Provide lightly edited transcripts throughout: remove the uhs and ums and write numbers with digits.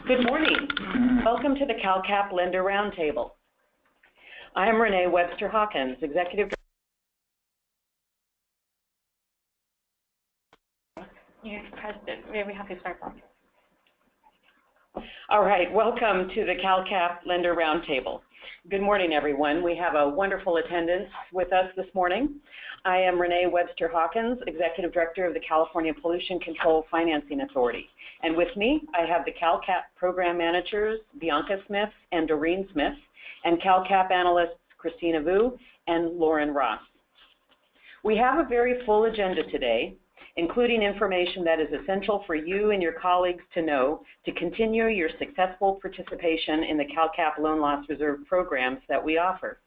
Good morning. Welcome to the CalCAP Lender Roundtable. I am Renee Webster Hawkins, Executive Director. Yes, President. Very happy to start. All right, welcome to the CalCAP Lender Roundtable. Good morning, everyone. We have a wonderful attendance with us this morning. I am Renee Webster Hawkins, Executive Director of the California Pollution Control Financing Authority. And with me, I have the CalCAP Program Managers, Bianca Smith and Doreen Smith, and CalCAP Analysts, Christina Vu and Lauren Ross. We have a very full agenda today, including information that is essential for you and your colleagues to know to continue your successful participation in the CalCAP Loan Loss Reserve programs that we offer.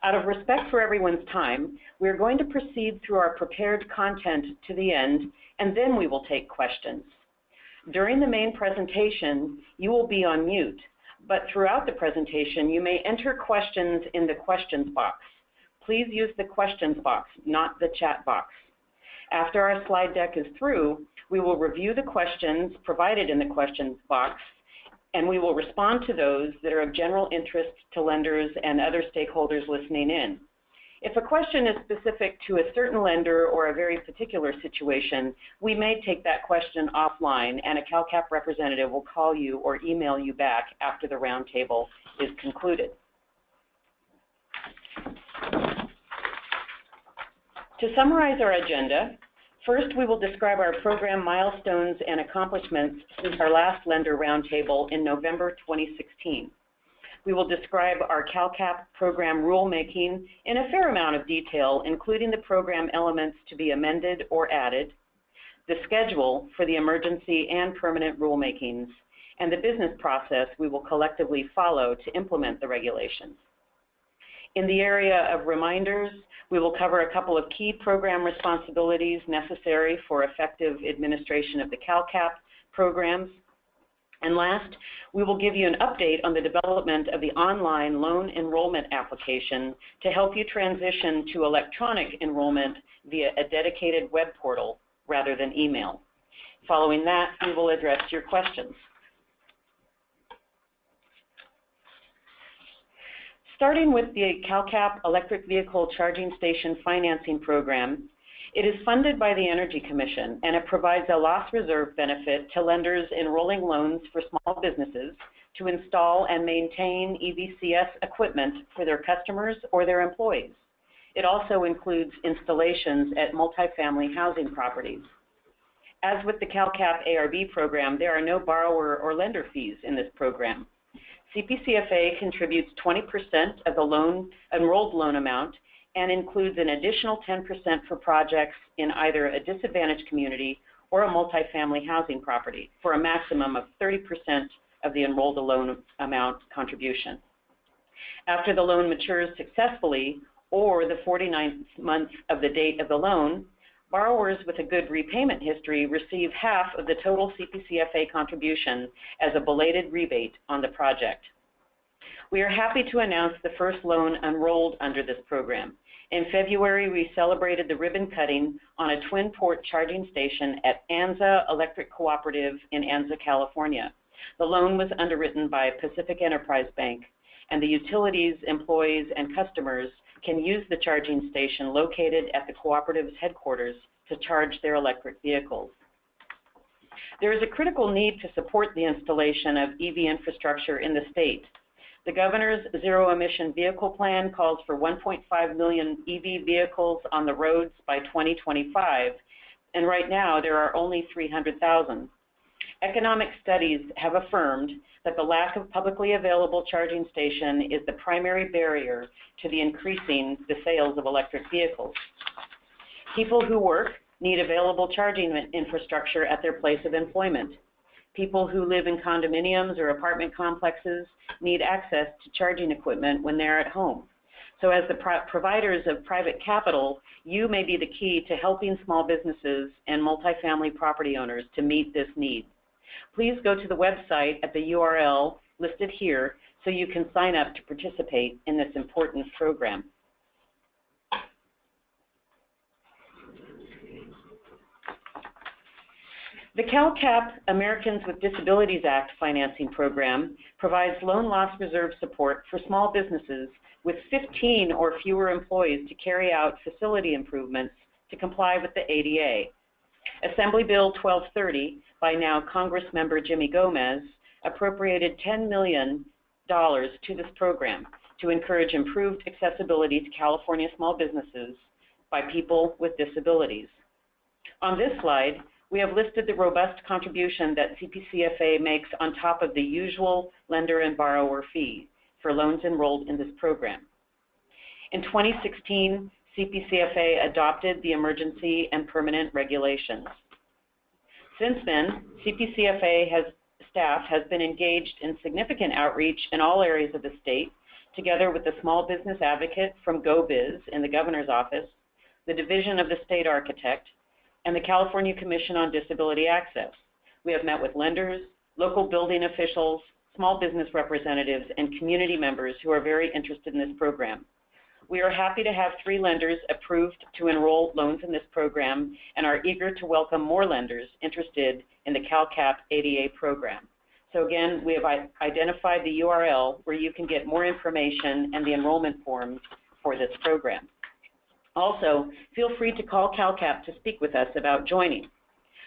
Out of respect for everyone's time, we are going to proceed through our prepared content to the end, and then we will take questions. During the main presentation, you will be on mute, but throughout the presentation, you may enter questions in the questions box. Please use the questions box, not the chat box. After our slide deck is through, we will review the questions provided in the questions box, and we will respond to those that are of general interest to lenders and other stakeholders listening in. If a question is specific to a certain lender or a very particular situation, we may take that question offline, and a CalCAP representative will call you or email you back after the roundtable is concluded. To summarize our agenda, first we will describe our program milestones and accomplishments since our last lender roundtable in November 2016. We will describe our CalCAP program rulemaking in a fair amount of detail, including the program elements to be amended or added, the schedule for the emergency and permanent rulemakings, and the business process we will collectively follow to implement the regulations. In the area of reminders, we will cover a couple of key program responsibilities necessary for effective administration of the CalCAP programs. And last, we will give you an update on the development of the online loan enrollment application to help you transition to electronic enrollment via a dedicated web portal rather than email. Following that, we will address your questions. Starting with the CalCAP Electric Vehicle Charging Station Financing Program, it is funded by the Energy Commission, and it provides a loss reserve benefit to lenders enrolling loans for small businesses to install and maintain EVCS equipment for their customers or their employees. It also includes installations at multifamily housing properties. As with the CalCAP ARB program, there are no borrower or lender fees in this program. CPCFA contributes 20% of the enrolled loan amount and includes an additional 10% for projects in either a disadvantaged community or a multifamily housing property for a maximum of 30% of the enrolled loan amount contribution. After the loan matures successfully or the 49th month of the date of the loan, borrowers with a good repayment history receive half of the total CPCFA contribution as a belated rebate on the project. We are happy to announce the first loan enrolled under this program. In February, we celebrated the ribbon cutting on a twin port charging station at Anza Electric Cooperative in Anza, California. The loan was underwritten by Pacific Enterprise Bank, and the utilities, employees, and customers can use the charging station located at the cooperative's headquarters to charge their electric vehicles. There is a critical need to support the installation of EV infrastructure in the state. The governor's zero-emission vehicle plan calls for 1.5 million EV vehicles on the roads by 2025, and right now there are only 300,000. Economic studies have affirmed that the lack of publicly available charging station is the primary barrier to the increasing the sales of electric vehicles. People who work need available charging infrastructure at their place of employment. People who live in condominiums or apartment complexes need access to charging equipment when they're at home. So as the providers of private capital, you may be the key to helping small businesses and multifamily property owners to meet this need. Please go to the website at the URL listed here so you can sign up to participate in this important program. The CalCAP Americans with Disabilities Act financing program provides loan loss reserve support for small businesses with 15 or fewer employees to carry out facility improvements to comply with the ADA. Assembly Bill 1230 by now Congress member Jimmy Gomez appropriated $10 million to this program to encourage improved accessibility to California small businesses by people with disabilities. On this slide, we have listed the robust contribution that CPCFA makes on top of the usual lender and borrower fee for loans enrolled in this program. In 2016, CPCFA adopted the emergency and permanent regulations. Since then, CPCFA staff has been engaged in significant outreach in all areas of the state, together with the Small Business Advocate from GoBiz in the Governor's Office, the Division of the State Architect, and the California Commission on Disability Access. We have met with lenders, local building officials, small business representatives, and community members who are very interested in this program. We are happy to have 3 lenders approved to enroll loans in this program and are eager to welcome more lenders interested in the CalCAP ADA program. So again, we have identified the URL where you can get more information and the enrollment forms for this program. Also, feel free to call CalCAP to speak with us about joining.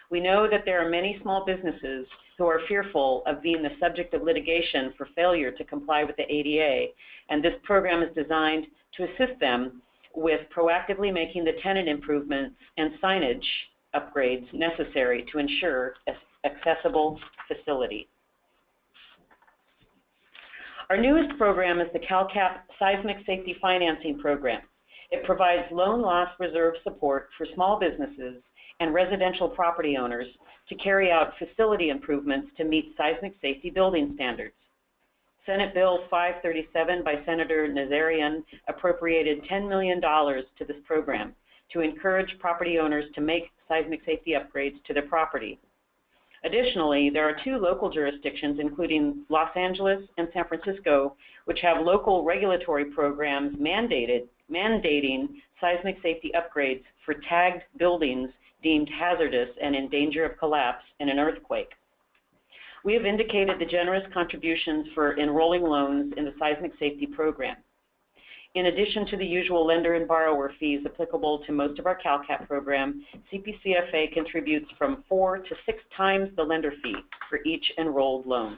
We know that there are many small businesses who are fearful of being the subject of litigation for failure to comply with the ADA, and this program is designed to assist them with proactively making the tenant improvements and signage upgrades necessary to ensure an accessible facility. Our newest program is the CalCAP Seismic Safety Financing Program. It provides loan loss reserve support for small businesses and residential property owners to carry out facility improvements to meet seismic safety building standards. Senate Bill 537 by Senator Nazarian appropriated $10 million to this program to encourage property owners to make seismic safety upgrades to their property. Additionally, there are 2 local jurisdictions, including Los Angeles and San Francisco, which have local regulatory programs mandating seismic safety upgrades for tagged buildings deemed hazardous and in danger of collapse in an earthquake. We have indicated the generous contributions for enrolling loans in the seismic safety program. In addition to the usual lender and borrower fees applicable to most of our CalCAP program, CPCFA contributes from 4 to 6 times the lender fee for each enrolled loan.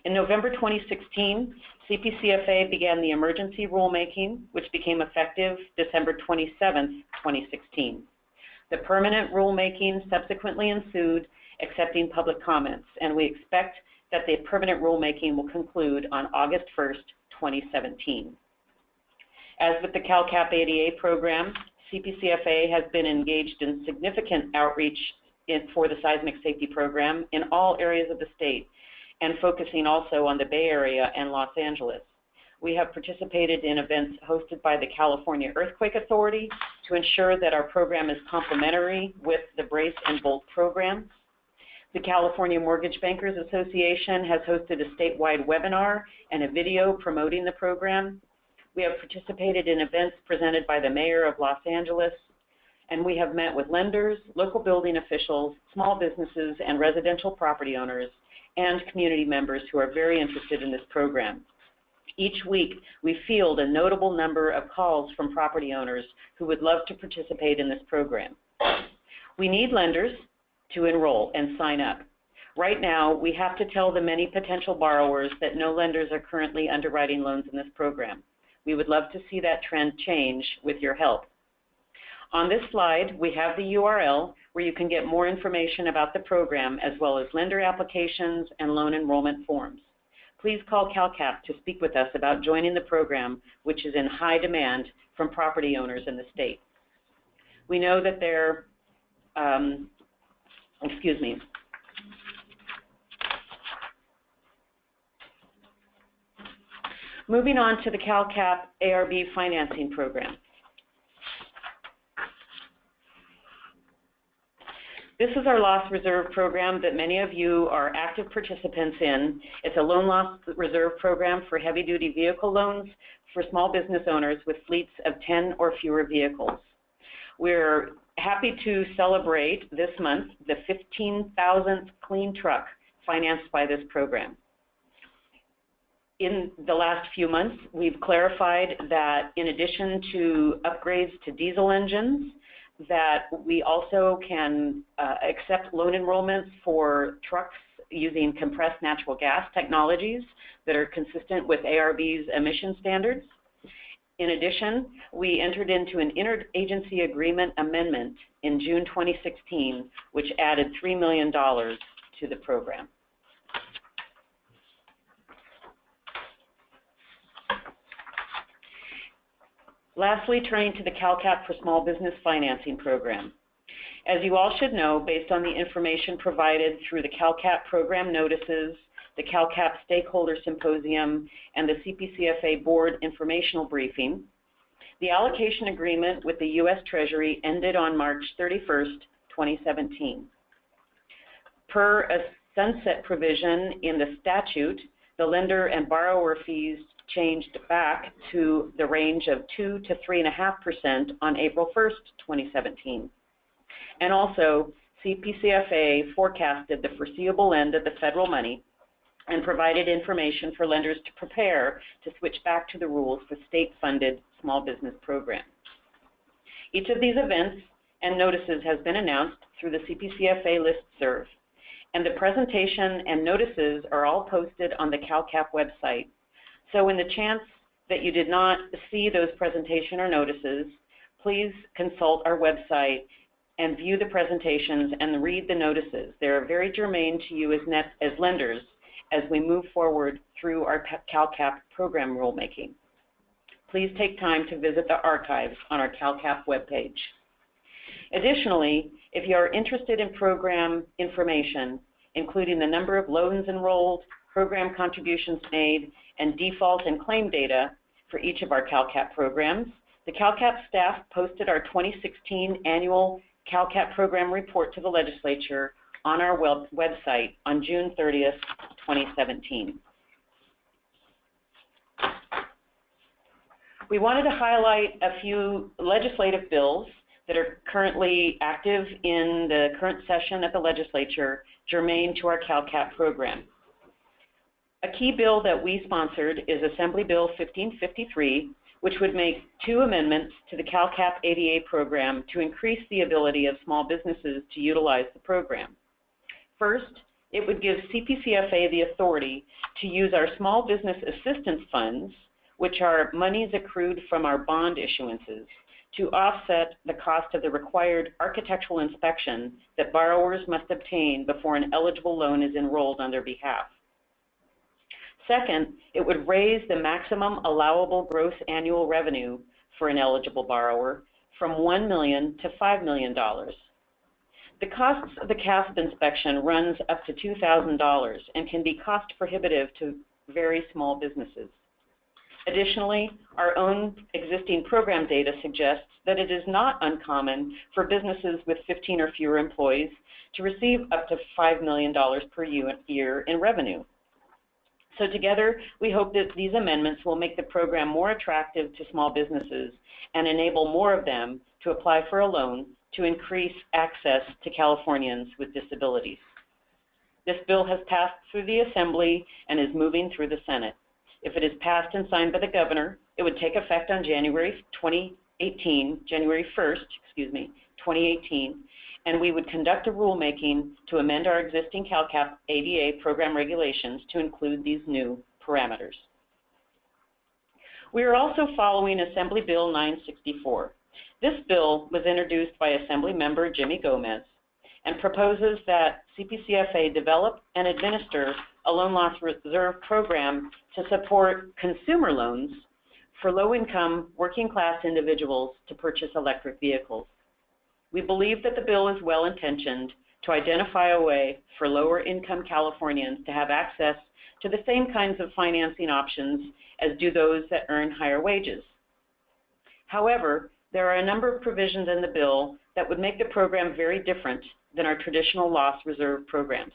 In November 2016, CPCFA began the emergency rulemaking, which became effective December 27, 2016. The permanent rulemaking subsequently ensued, accepting public comments, and we expect that the permanent rulemaking will conclude on August 1st, 2017. As with the CalCAP ADA program, CPCFA has been engaged in significant outreach for the seismic safety program in all areas of the state, and focusing also on the Bay Area and Los Angeles. We have participated in events hosted by the California Earthquake Authority to ensure that our program is complementary with the Brace and Bolt program. The California Mortgage Bankers Association has hosted a statewide webinar and a video promoting the program. We have participated in events presented by the Mayor of Los Angeles, and we have met with lenders, local building officials, small businesses, and residential property owners, and community members who are very interested in this program. Each week, we field a notable number of calls from property owners who would love to participate in this program. We need lenders to enroll and sign up. Right now, we have to tell the many potential borrowers that no lenders are currently underwriting loans in this program. We would love to see that trend change with your help. On this slide, we have the URL where you can get more information about the program, as well as lender applications and loan enrollment forms. Please call CalCAP to speak with us about joining the program, which is in high demand from property owners in the state. We know that there, Moving on to the CalCAP ARB financing program. This is our loss reserve program that many of you are active participants in. It's a loan loss reserve program for heavy-duty vehicle loans for small business owners with fleets of 10 or fewer vehicles. We're happy to celebrate this month the 15,000th clean truck financed by this program. In the last few months, we've clarified that in addition to upgrades to diesel engines, that we also can accept loan enrollments for trucks using compressed natural gas technologies that are consistent with ARB's emission standards. In addition, we entered into an interagency agreement amendment in June 2016, which added $3 million to the program. Lastly, turning to the CalCAP for Small Business Financing Program. As you all should know, based on the information provided through the CalCAP program notices, the CalCAP Stakeholder Symposium, and the CPCFA Board Informational Briefing, the allocation agreement with the U.S. Treasury ended on March 31st, 2017. Per a sunset provision in the statute, the lender and borrower fees changed back to the range of 2 to 3.5% on April 1st, 2017. And also, CPCFA forecasted the foreseeable end of the federal money and provided information for lenders to prepare to switch back to the rules for state-funded small business programs. Each of these events and notices has been announced through the CPCFA listserv, and the presentation and notices are all posted on the CalCAP website. So in the chance that you did not see those presentation or notices, please consult our website and view the presentations and read the notices. They're very germane to you as lenders as we move forward through our CalCAP program rulemaking. Please take time to visit the archives on our CalCAP webpage. Additionally, if you are interested in program information, including the number of loans enrolled, program contributions made, and default and claim data for each of our CalCAP programs, the CalCAP staff posted our 2016 annual CalCAP program report to the legislature on our website on June 30th, 2017. We wanted to highlight a few legislative bills that are currently active in the current session at the legislature, germane to our CalCAP program. A key bill that we sponsored is Assembly Bill 1553, which would make 2 amendments to the CalCAP ADA program to increase the ability of small businesses to utilize the program. First, it would give CPCFA the authority to use our small business assistance funds, which are monies accrued from our bond issuances, to offset the cost of the required architectural inspection that borrowers must obtain before an eligible loan is enrolled on their behalf. Second, it would raise the maximum allowable gross annual revenue for an eligible borrower from $1 million to $5 million. The costs of the CASP inspection runs up to $2,000 and can be cost prohibitive to very small businesses. Additionally, our own existing program data suggests that it is not uncommon for businesses with 15 or fewer employees to receive up to $5 million per year in revenue. So together, we hope that these amendments will make the program more attractive to small businesses and enable more of them to apply for a loan to increase access to Californians with disabilities. This bill has passed through the Assembly and is moving through the Senate. If it is passed and signed by the governor, it would take effect on January 1st, 2018, and we would conduct a rulemaking to amend our existing CalCAP ADA program regulations to include these new parameters. We are also following Assembly Bill 964. This bill was introduced by Assembly Member Jimmy Gomez and proposes that CPCFA develop and administer a loan loss reserve program to support consumer loans for low-income, working-class individuals to purchase electric vehicles. We believe that the bill is well-intentioned to identify a way for lower-income Californians to have access to the same kinds of financing options as do those that earn higher wages. However, there are a number of provisions in the bill that would make the program very different than our traditional loss reserve programs.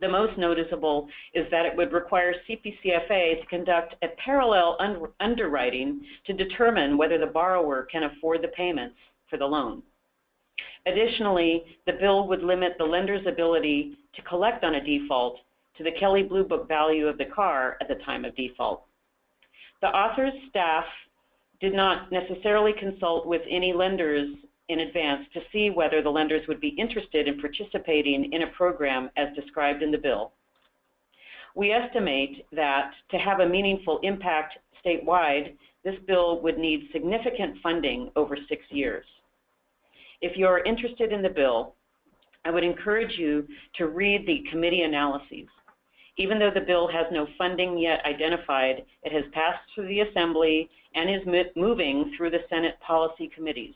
The most noticeable is that it would require CPCFA to conduct a parallel underwriting to determine whether the borrower can afford the payments for the loan. Additionally, the bill would limit the lender's ability to collect on a default to the Kelley Blue Book value of the car at the time of default. The author's staff did not necessarily consult with any lenders in advance to see whether the lenders would be interested in participating in a program as described in the bill. We estimate that to have a meaningful impact statewide, this bill would need significant funding over 6 years. If you're interested in the bill, I would encourage you to read the committee analyses. Even though the bill has no funding yet identified, it has passed through the Assembly and is moving through the Senate policy committees.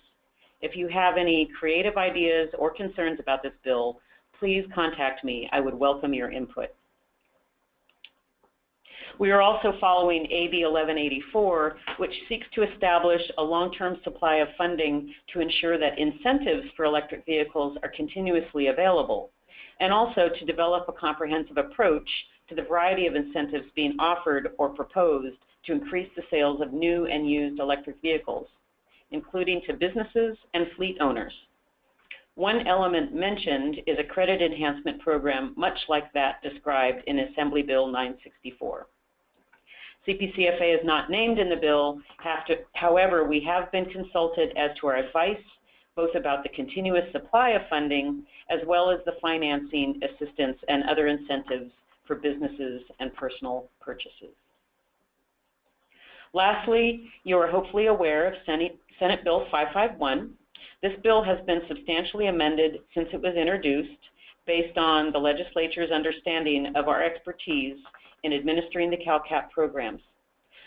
If you have any creative ideas or concerns about this bill, please contact me. I would welcome your input. We are also following AB 1184, which seeks to establish a long-term supply of funding to ensure that incentives for electric vehicles are continuously available, and also to develop a comprehensive approach to the variety of incentives being offered or proposed to increase the sales of new and used electric vehicles, including to businesses and fleet owners. One element mentioned is a credit enhancement program much like that described in Assembly Bill 964. CPCFA is not named in the bill, however, we have been consulted as to our advice, both about the continuous supply of funding, as well as the financing assistance and other incentives for businesses and personal purchases. Lastly, you are hopefully aware of Senate Bill 551. This bill has been substantially amended since it was introduced based on the legislature's understanding of our expertise in administering the CalCAP programs.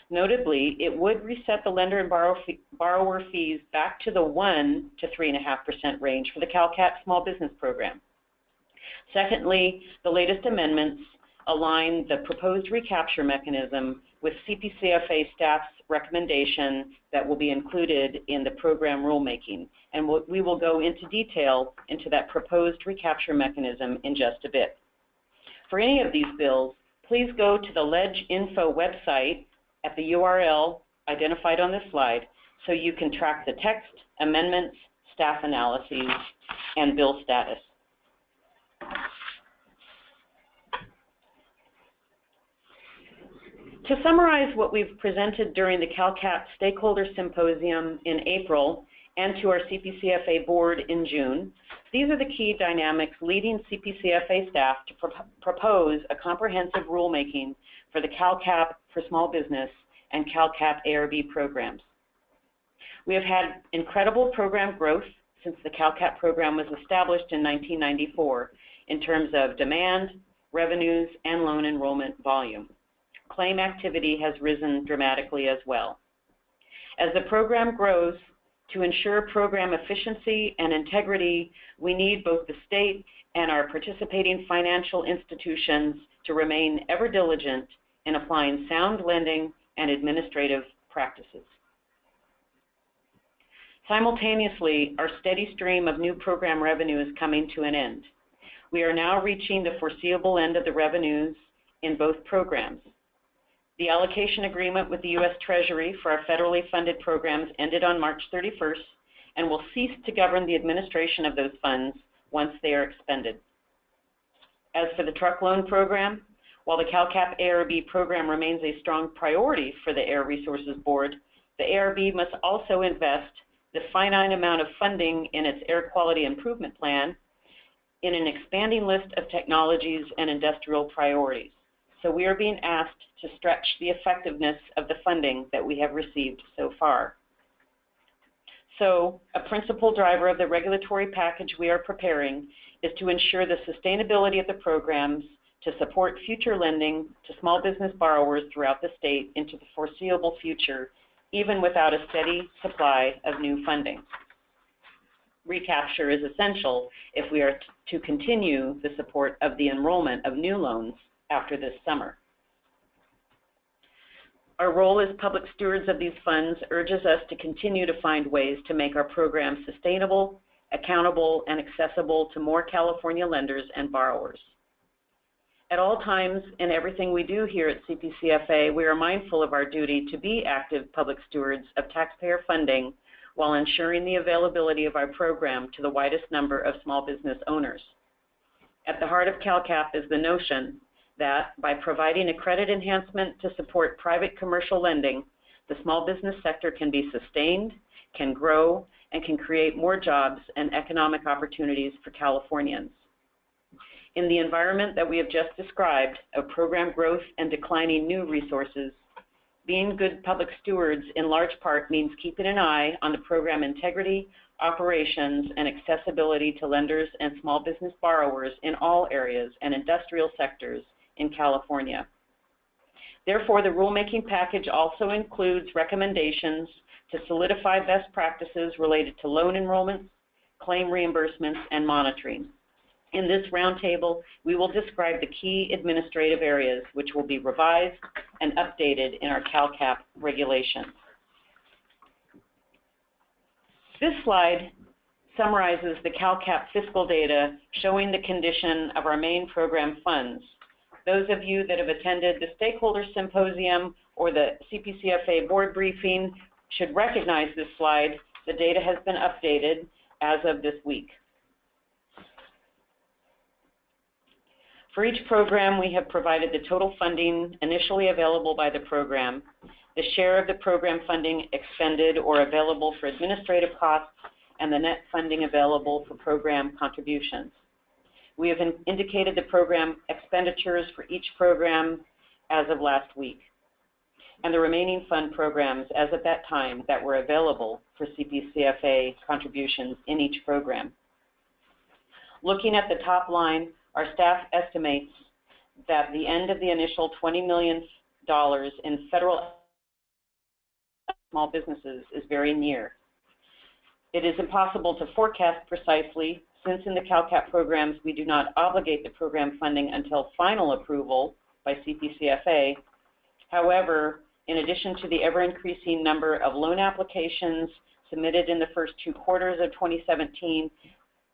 Notably, it would reset the lender and borrower fees back to the 1 to 3.5% range for the CalCAP small business program. Secondly, the latest amendments align the proposed recapture mechanism with CPCFA staff's recommendation that will be included in the program rulemaking, and we will go into detail into that proposed recapture mechanism in just a bit. For any of these bills, please go to the LegInfo website at the URL identified on this slide so you can track the text, amendments, staff analyses, and bill status. To summarize what we've presented during the CalCAP Stakeholder Symposium in April and to our CPCFA board in June, these are the key dynamics leading CPCFA staff to propose a comprehensive rulemaking for the CalCAP for small business and CalCAP ARB programs. We have had incredible program growth since the CalCAP program was established in 1994 in terms of demand, revenues, and loan enrollment volume. Claim activity has risen dramatically as well. As the program grows, to ensure program efficiency and integrity, we need both the state and our participating financial institutions to remain ever diligent in applying sound lending and administrative practices. Simultaneously, our steady stream of new program revenue is coming to an end. We are now reaching the foreseeable end of the revenues in both programs. The allocation agreement with the U.S. Treasury for our federally funded programs ended on March 31st and will cease to govern the administration of those funds once they are expended. As for the truck loan program, while the CalCAP ARB program remains a strong priority for the Air Resources Board, the ARB must also invest the finite amount of funding in its air quality improvement plan in an expanding list of technologies and industrial priorities. So we are being asked to stretch the effectiveness of the funding that we have received so far. So a principal driver of the regulatory package we are preparing is to ensure the sustainability of the programs to support future lending to small business borrowers throughout the state into the foreseeable future, even without a steady supply of new funding. Recapture is essential if we are to continue the support of the enrollment of new loans after this summer. Our role as public stewards of these funds urges us to continue to find ways to make our programs sustainable, accountable, and accessible to more California lenders and borrowers. At all times in everything we do here at CPCFA, we are mindful of our duty to be active public stewards of taxpayer funding while ensuring the availability of our program to the widest number of small business owners. At the heart of CalCAP is the notion that by providing a credit enhancement to support private commercial lending, the small business sector can be sustained, can grow, and can create more jobs and economic opportunities for Californians. In the environment that we have just described of program growth and declining new resources, being good public stewards in large part means keeping an eye on the program integrity, operations, and accessibility to lenders and small business borrowers in all areas and industrial sectors in California. Therefore, the rulemaking package also includes recommendations to solidify best practices related to loan enrollments, claim reimbursements, and monitoring. In this roundtable, we will describe the key administrative areas which will be revised and updated in our CalCAP regulations. This slide summarizes the CalCAP fiscal data showing the condition of our main program funds. Those of you that have attended the Stakeholder Symposium or the CPCFA board briefing should recognize this slide. The data has been updated as of this week. For each program, we have provided the total funding initially available by the program, the share of the program funding expended or available for administrative costs, and the net funding available for program contributions. We have indicated the program expenditures for each program as of last week, and the remaining fund programs as of that time that were available for CPCFA contributions in each program. Looking at the top line, our staff estimates that the end of the initial $20 million in federal small businesses is very near. It is impossible to forecast precisely, since in the CalCAP programs we do not obligate the program funding until final approval by CPCFA. However, in addition to the ever-increasing number of loan applications submitted in the first 2 quarters of 2017,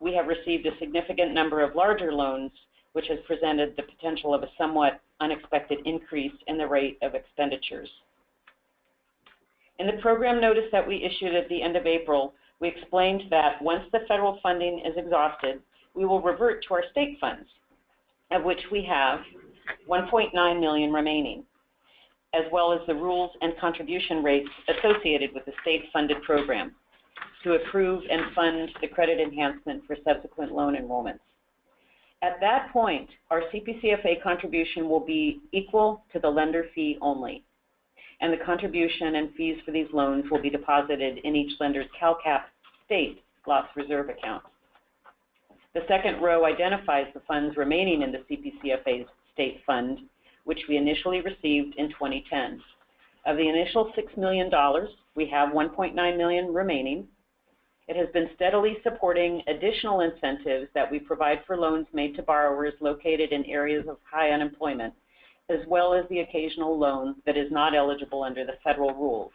we have received a significant number of larger loans, which has presented the potential of a somewhat unexpected increase in the rate of expenditures. In the program notice that we issued at the end of April, we explained that once the federal funding is exhausted, we will revert to our state funds, of which we have $1.9 million remaining, as well as the rules and contribution rates associated with the state-funded program, to approve and fund the credit enhancement for subsequent loan enrollments. At that point, our CPCFA contribution will be equal to the lender fee only, and the contribution and fees for these loans will be deposited in each lender's CalCAP state loss reserve account. The second row identifies the funds remaining in the CPCFA's state fund, which we initially received in 2010. Of the initial $6 million, we have $1.9 million remaining. It has been steadily supporting additional incentives that we provide for loans made to borrowers located in areas of high unemployment, as well as the occasional loan that is not eligible under the federal rules.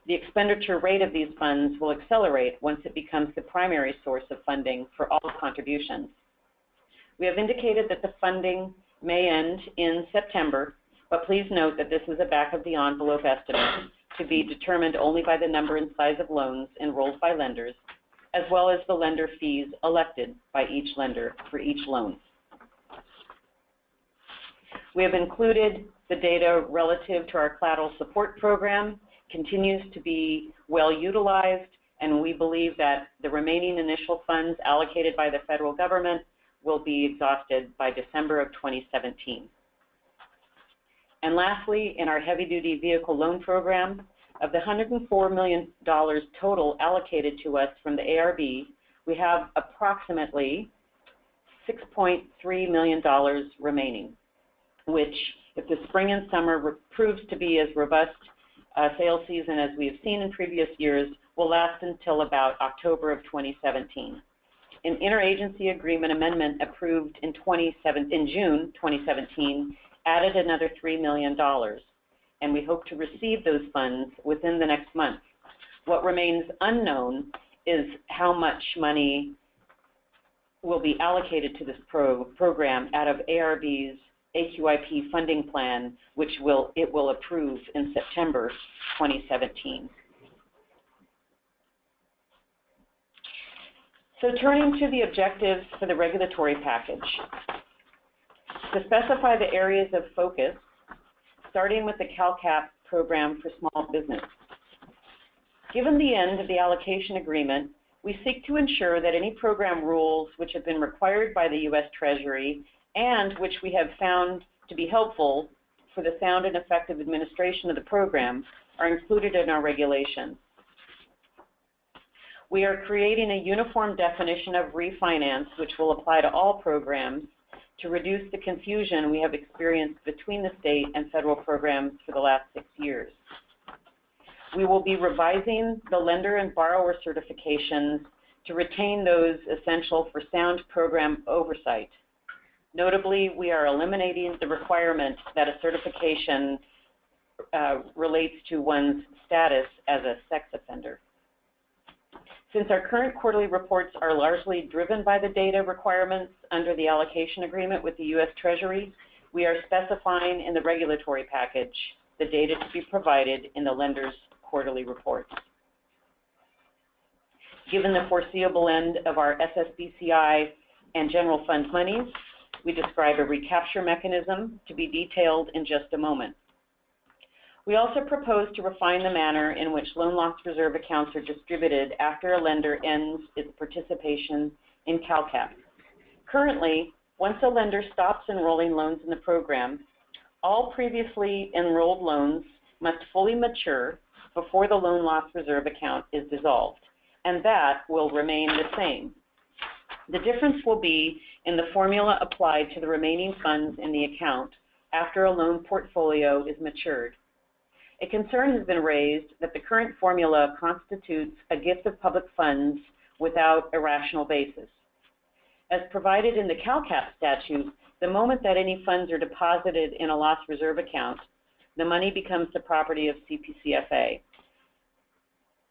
The expenditure rate of these funds will accelerate once it becomes the primary source of funding for all contributions. We have indicated that the funding may end in September, but please note that this is a back-of-the-envelope estimate to be determined only by the number and size of loans enrolled by lenders, as well as the lender fees elected by each lender for each loan. We have included the data relative to our collateral support program, continues to be well utilized, and we believe that the remaining initial funds allocated by the federal government will be exhausted by December of 2017. And lastly, in our heavy-duty vehicle loan program, of the $104 million total allocated to us from the ARB, we have approximately $6.3 million remaining, which, if the spring and summer proves to be as robust a sales season as we have seen in previous years, will last until about October of 2017. An interagency agreement amendment approved in June 2017 added another $3 million, and we hope to receive those funds within the next month. What remains unknown is how much money will be allocated to this program out of ARB's AQIP funding plan, which it will approve in September 2017. So turning to the objectives for the regulatory package. To specify the areas of focus, starting with the CalCAP program for small business. Given the end of the allocation agreement, we seek to ensure that any program rules which have been required by the U.S. Treasury and which we have found to be helpful for the sound and effective administration of the program are included in our regulations. We are creating a uniform definition of refinance which will apply to all programs to reduce the confusion we have experienced between the state and federal programs for the last 6 years. We will be revising the lender and borrower certifications to retain those essential for sound program oversight. Notably, we are eliminating the requirement that a certification relates to one's status as a sex offender. Since our current quarterly reports are largely driven by the data requirements under the allocation agreement with the U.S. Treasury, we are specifying in the regulatory package the data to be provided in the lender's quarterly reports. Given the foreseeable end of our SSBCI and general fund monies, we describe a recapture mechanism to be detailed in just a moment. We also propose to refine the manner in which loan loss reserve accounts are distributed after a lender ends its participation in CalCAP. Currently, once a lender stops enrolling loans in the program, all previously enrolled loans must fully mature before the loan loss reserve account is dissolved, and that will remain the same. The difference will be in the formula applied to the remaining funds in the account after a loan portfolio is matured. A concern has been raised that the current formula constitutes a gift of public funds without a rational basis. As provided in the CalCAP statute, the moment that any funds are deposited in a loss reserve account, the money becomes the property of CPCFA.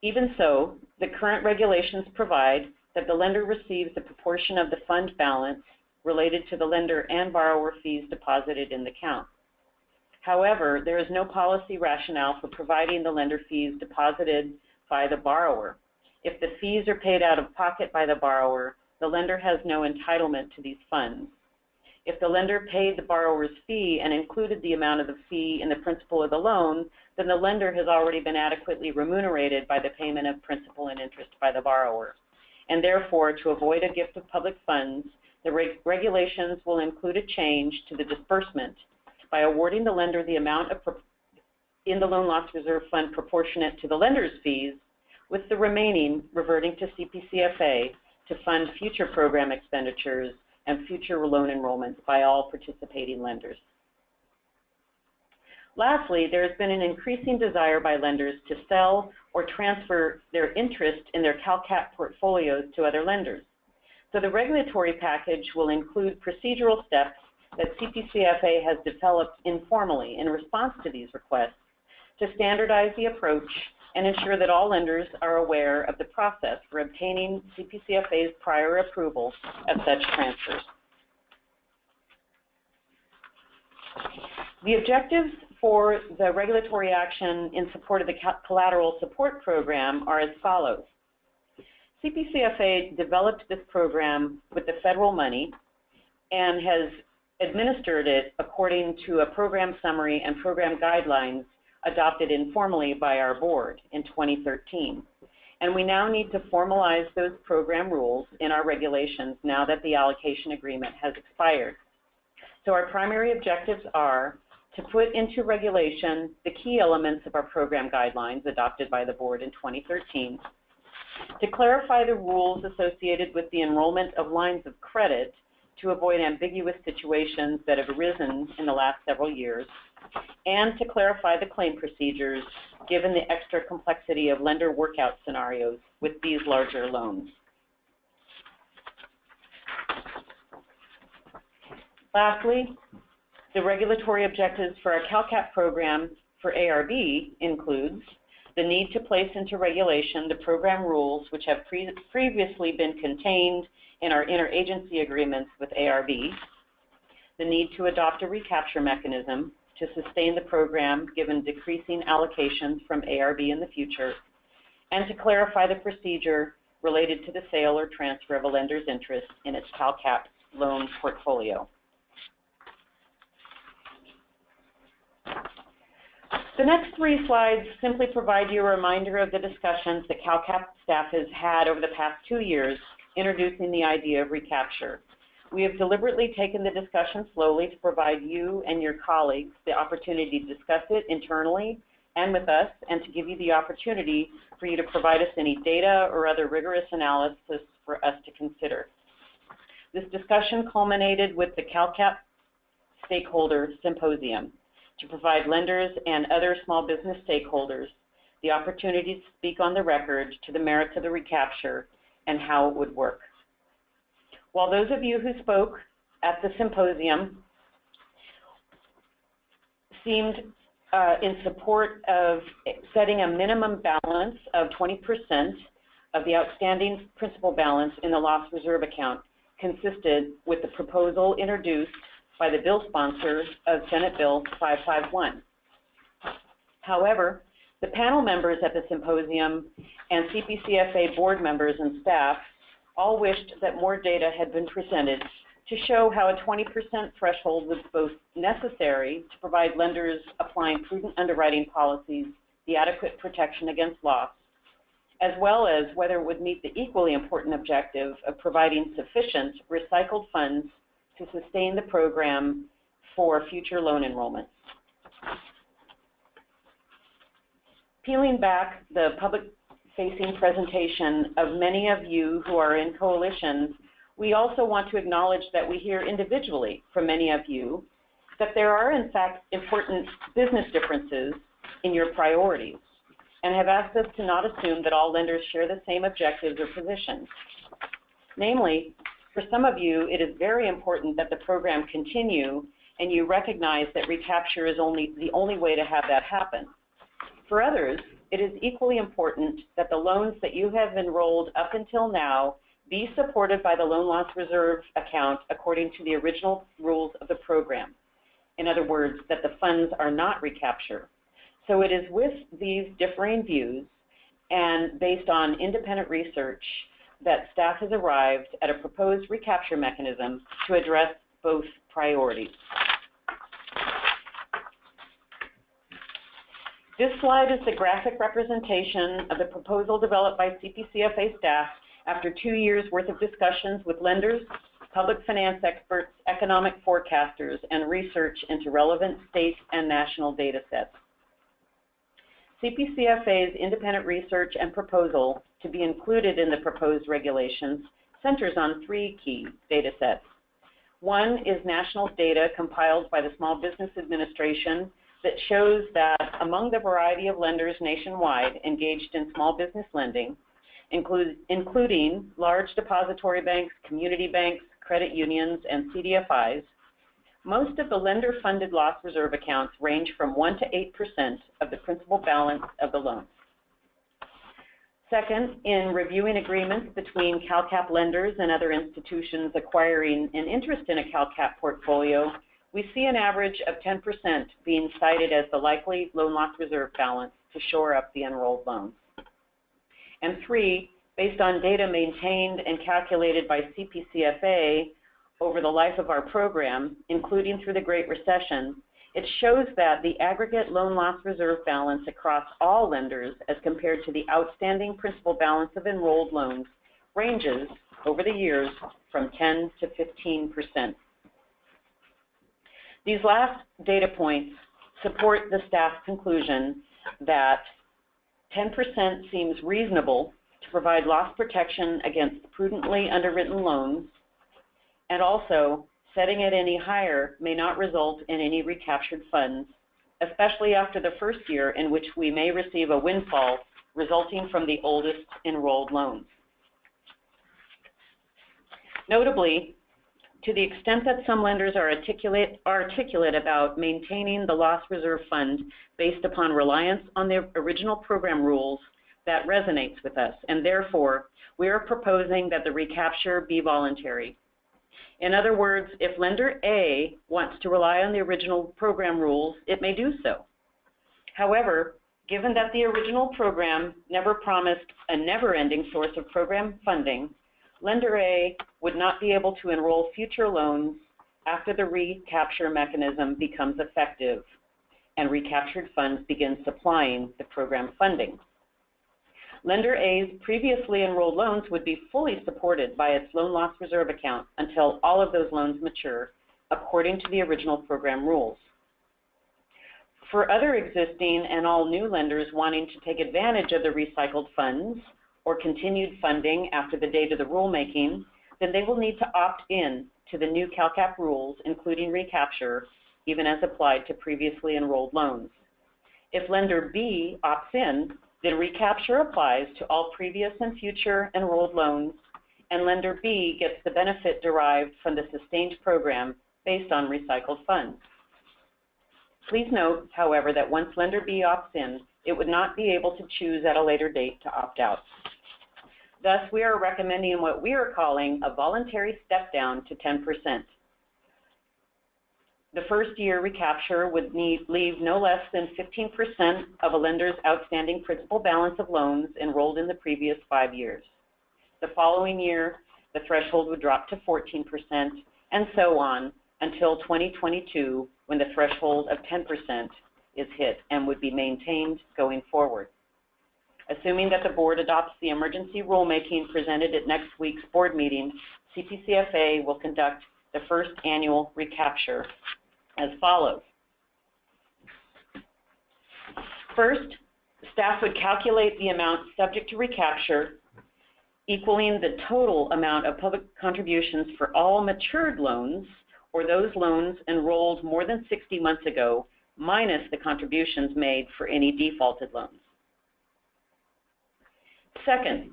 Even so, the current regulations provide that the lender receives a proportion of the fund balance related to the lender and borrower fees deposited in the account. However, there is no policy rationale for providing the lender fees deposited by the borrower. If the fees are paid out of pocket by the borrower, the lender has no entitlement to these funds. If the lender paid the borrower's fee and included the amount of the fee in the principal of the loan, then the lender has already been adequately remunerated by the payment of principal and interest by the borrower. And therefore, to avoid a gift of public funds, the regulations will include a change to the disbursement by awarding the lender the amount in the loan loss reserve fund proportionate to the lender's fees, with the remaining reverting to CPCFA to fund future program expenditures and future loan enrollments by all participating lenders. Lastly, there has been an increasing desire by lenders to sell or transfer their interest in their CalCAP portfolios to other lenders. So the regulatory package will include procedural steps that CPCFA has developed informally in response to these requests to standardize the approach and ensure that all lenders are aware of the process for obtaining CPCFA's prior approval of such transfers. The objectives for the regulatory action in support of the collateral support program are as follows. CPCFA developed this program with the federal money and has administered it according to a program summary and program guidelines adopted informally by our board in 2013. And we now need to formalize those program rules in our regulations now that the allocation agreement has expired. So our primary objectives are to put into regulation the key elements of our program guidelines adopted by the board in 2013, to clarify the rules associated with the enrollment of lines of credit to avoid ambiguous situations that have arisen in the last several years, and to clarify the claim procedures given the extra complexity of lender workout scenarios with these larger loans. Lastly, the regulatory objectives for our CalCAP program for ARB includes the need to place into regulation the program rules which have previously been contained in our interagency agreements with ARB, the need to adopt a recapture mechanism to sustain the program given decreasing allocations from ARB in the future, and to clarify the procedure related to the sale or transfer of a lender's interest in its CalCAP loan portfolio. The next 3 slides simply provide you a reminder of the discussions that CalCAP staff has had over the past 2 years introducing the idea of recapture. We have deliberately taken the discussion slowly to provide you and your colleagues the opportunity to discuss it internally and with us, and to give you the opportunity for you to provide us any data or other rigorous analysis for us to consider. This discussion culminated with the CalCAP Stakeholder Symposium to provide lenders and other small business stakeholders the opportunity to speak on the record to the merits of the recapture and how it would work. While those of you who spoke at the symposium seemed in support of setting a minimum balance of 20% of the outstanding principal balance in the loss reserve account, consisted with the proposal introduced by the bill sponsors of Senate Bill 551. However, the panel members at the symposium and CPCFA board members and staff all wished that more data had been presented to show how a 20% threshold was both necessary to provide lenders applying prudent underwriting policies the adequate protection against loss, as well as whether it would meet the equally important objective of providing sufficient recycled funds to sustain the program for future loan enrollments. Peeling back the public-facing presentation of many of you who are in coalition, we also want to acknowledge that we hear individually from many of you that there are, in fact, important business differences in your priorities, and have asked us to not assume that all lenders share the same objectives or positions. Namely, for some of you, it is very important that the program continue, and you recognize that recapture is the only way to have that happen. For others, it is equally important that the loans that you have enrolled up until now be supported by the loan loss reserve account according to the original rules of the program. In other words, that the funds are not recapture. So it is with these differing views and based on independent research that staff has arrived at a proposed recapture mechanism to address both priorities. This slide is the graphic representation of the proposal developed by CPCFA staff after 2 years worth of discussions with lenders, public finance experts, economic forecasters, and research into relevant state and national data sets. CPCFA's independent research and proposal to be included in the proposed regulations centers on 3 key data sets. One is national data compiled by the Small Business Administration that shows that among the variety of lenders nationwide engaged in small business lending, including large depository banks, community banks, credit unions, and CDFIs, most of the lender-funded loss reserve accounts range from 1% to 8% of the principal balance of the loan. Second, in reviewing agreements between CalCAP lenders and other institutions acquiring an interest in a CalCAP portfolio, we see an average of 10% being cited as the likely loan loss reserve balance to shore up the enrolled loans. And 3, based on data maintained and calculated by CPCFA over the life of our program, including through the Great Recession, it shows that the aggregate loan loss reserve balance across all lenders as compared to the outstanding principal balance of enrolled loans ranges over the years from 10 to 15%. These last data points support the staff's conclusion that 10% seems reasonable to provide loss protection against prudently underwritten loans, and also setting it any higher may not result in any recaptured funds, especially after the first year in which we may receive a windfall resulting from the oldest enrolled loans. Notably, to the extent that some lenders are articulate about maintaining the loss reserve fund based upon reliance on the original program rules, that resonates with us, and therefore we are proposing that the recapture be voluntary. In other words, if lender A wants to rely on the original program rules, it may do so. However, Given that the original program never promised a never-ending source of program funding, Lender A would not be able to enroll future loans after the recapture mechanism becomes effective and recaptured funds begin supplying the program funding. Lender A's previously enrolled loans would be fully supported by its loan loss reserve account until all of those loans mature, according to the original program rules. For other existing and all new lenders wanting to take advantage of the recycled funds or continued funding after the date of the rulemaking, then they will need to opt in to the new CalCAP rules, including recapture, even as applied to previously enrolled loans. If Lender B opts in, then recapture applies to all previous and future enrolled loans, and Lender B gets the benefit derived from the sustained program based on recycled funds. Please note, however, that once Lender B opts in, it would not be able to choose at a later date to opt out. Thus, we are recommending what we are calling a voluntary step down to 10%. The first year recapture would leave no less than 15% of a lender's outstanding principal balance of loans enrolled in the previous 5 years. The following year, the threshold would drop to 14%, and so on until 2022, when the threshold of 10% is hit and would be maintained going forward. Assuming that the board adopts the emergency rulemaking presented at next week's board meeting, CPCFA will conduct the first annual recapture as follows. First, staff would calculate the amount subject to recapture, equaling the total amount of public contributions for all matured loans or those loans enrolled more than 60 months ago, minus the contributions made for any defaulted loans. Second,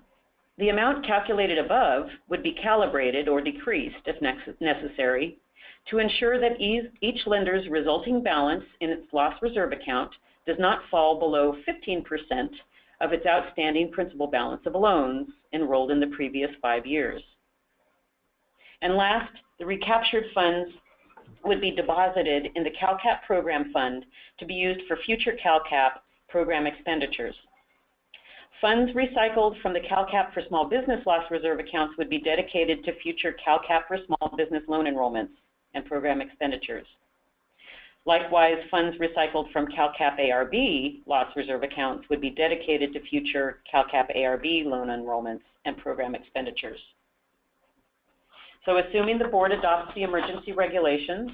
the amount calculated above would be calibrated or decreased if necessary to ensure that each lender's resulting balance in its loss reserve account does not fall below 15% of its outstanding principal balance of loans enrolled in the previous 5 years. And last, the recaptured funds would be deposited in the CalCAP program fund to be used for future CalCAP program expenditures. Funds recycled from the CalCAP for small business loss reserve accounts would be dedicated to future CalCAP for small business loan enrollments and program expenditures. Likewise, funds recycled from CalCAP ARB loss reserve accounts would be dedicated to future CalCAP ARB loan enrollments and program expenditures. So assuming the board adopts the emergency regulations,